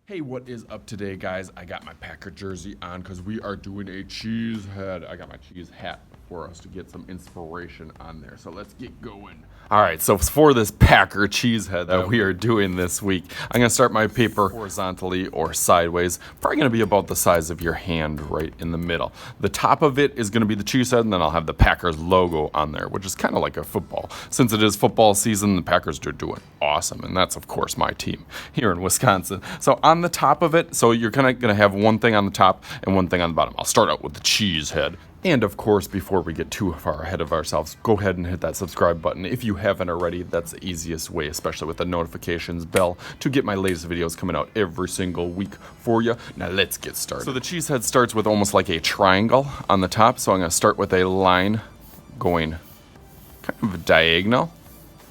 Hey, what is up today, guys? I got my Packer jersey on because we are doing a cheese head. I got my cheese hat for us to get some inspiration on there. So let's get going. All right, so for this Packer cheese head that we are doing this week, I'm going to start my paper horizontally or sideways. Probably going to be about the size of your hand right in the middle. The top of it is going to be the cheese head, and then I'll have the Packers logo on there, which is kind of like a football. Since it is football season, the Packers are doing awesome, and that's, of course, my team here in Wisconsin. So on the top of it, so you're kind of going to have one thing on the top and one thing on the bottom. I'll start out with the cheese head. And of course, before we get too far ahead of ourselves, go ahead and hit that subscribe button if you haven't already. That's the easiest way, especially with the notifications bell, to get my latest videos coming out every single week for you. Now let's get started. So the cheese head starts with almost like a triangle on the top. So I'm going to start with a line going kind of diagonal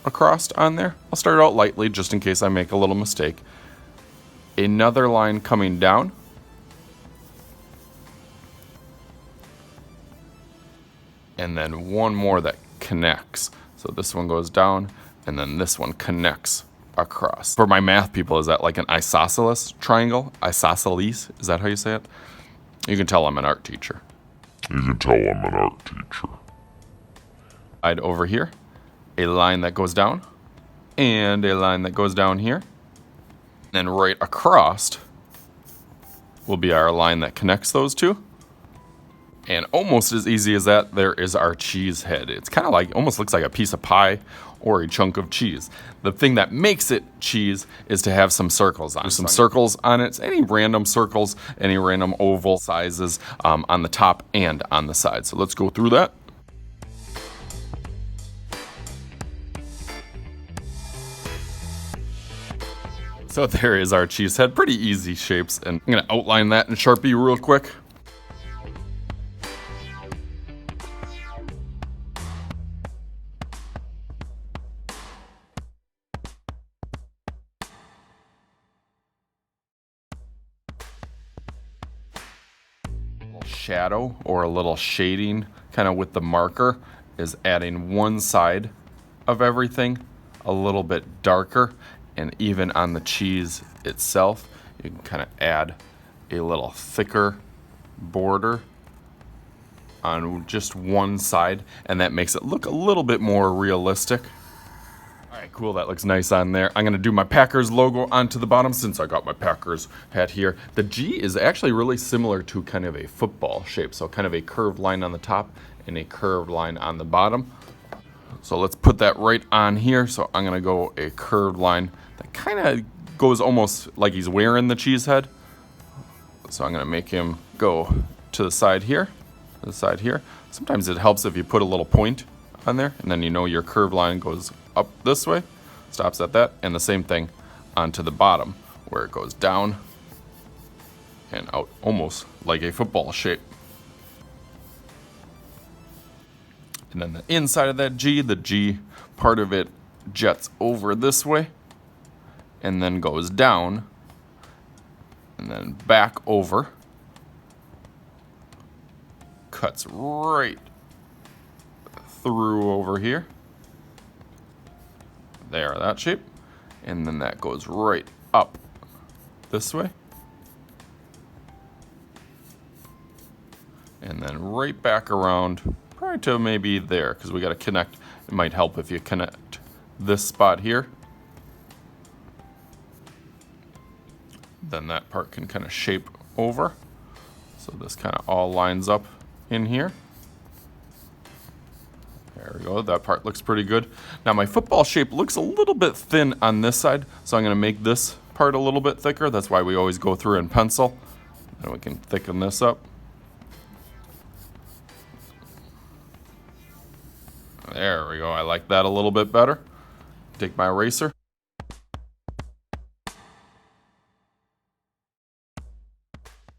across on there. I'll start out lightly just in case I make a little mistake. Another line coming down. And then one more that connects. So this one goes down, and then this one connects across. For my math people, is that like an isosceles triangle? Isosceles? Is that how you say it? You can tell I'm an art teacher. I'd over here, a line that goes down, and a line that goes down here. Then right across will be our line that connects those two. And almost as easy as that, there is our cheese head. It's kind of like, almost looks like a piece of pie or a chunk of cheese. The thing that makes it cheese is to have some circles on it. Some circles on it, any random circles, any random oval sizes on the top and on the side. So let's go through that. So there is our cheese head, pretty easy shapes. And I'm gonna outline that in Sharpie real quick. Shadow or a little shading kind of with the marker is adding one side of everything a little bit darker, and even on the cheese itself you can kind of add a little thicker border on just one side, and that makes it look a little bit more realistic. Alright, cool, that looks nice on there. I'm going to do my Packers logo onto the bottom since I got my Packers hat here. The G is actually really similar to kind of a football shape, so kind of a curved line on the top and a curved line on the bottom. So let's put that right on here. So I'm going to go a curved line that kind of goes almost like he's wearing the cheese head. So I'm going to make him go to the side here, Sometimes it helps if you put a little point on there, and then you know your curved line goes up this way, stops at that, and the same thing onto the bottom where it goes down and out almost like a football shape. And then the inside of that G, the G part of it jets over this way and then goes down and then back over, cuts right through over here. There, that shape. And then that goes right up this way. And then right back around, probably to maybe there, because we got to connect. It might help if you connect this spot here. Then that part can kind of shape over. So this kind of all lines up in here. There we go, that part looks pretty good. Now my football shape looks a little bit thin on this side, so I'm gonna make this part a little bit thicker. That's why we always go through in pencil. And we can thicken this up. There we go, I like that a little bit better. Take my eraser.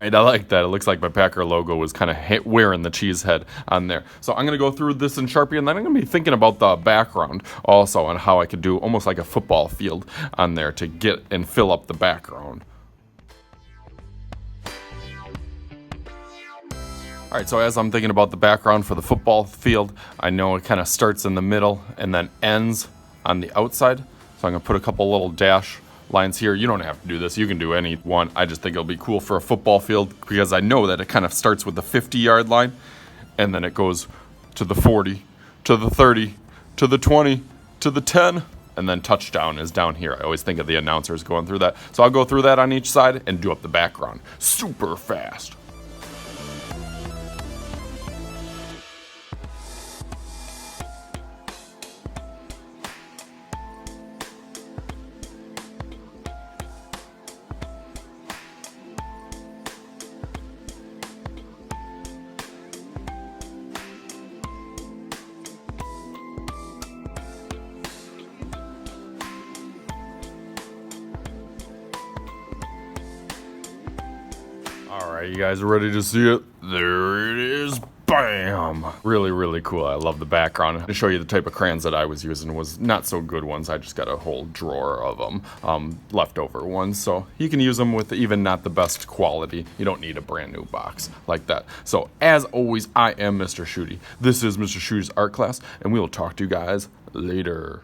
I like that. It looks like my Packer logo was kind of wearing the cheese head on there. So I'm going to go through this in Sharpie, and then I'm going to be thinking about the background also and how I could do almost like a football field on there to get and fill up the background. All right, so as I'm thinking about the background for the football field, I know it kind of starts in the middle and then ends on the outside. So I'm going to put a couple little dash lines here. You don't have to do this. You can do any one. I just think it'll be cool for a football field because I know that it kind of starts with the 50-yard line and then it goes to the 40, to the 30, to the 20, to the 10, and then touchdown is down here. I always think of the announcers going through that. So I'll go through that on each side and do up the background super fast. Alright, you guys are ready to see it? There it is. Bam! Really, really cool. I love the background. To show you the type of crayons that I was using was not so good ones. I just got a whole drawer of them, leftover ones. So you can use them with even not the best quality. You don't need a brand new box like that. So as always, I am Mr. Shooty. This is Mr. Shooty's art class, and we will talk to you guys later.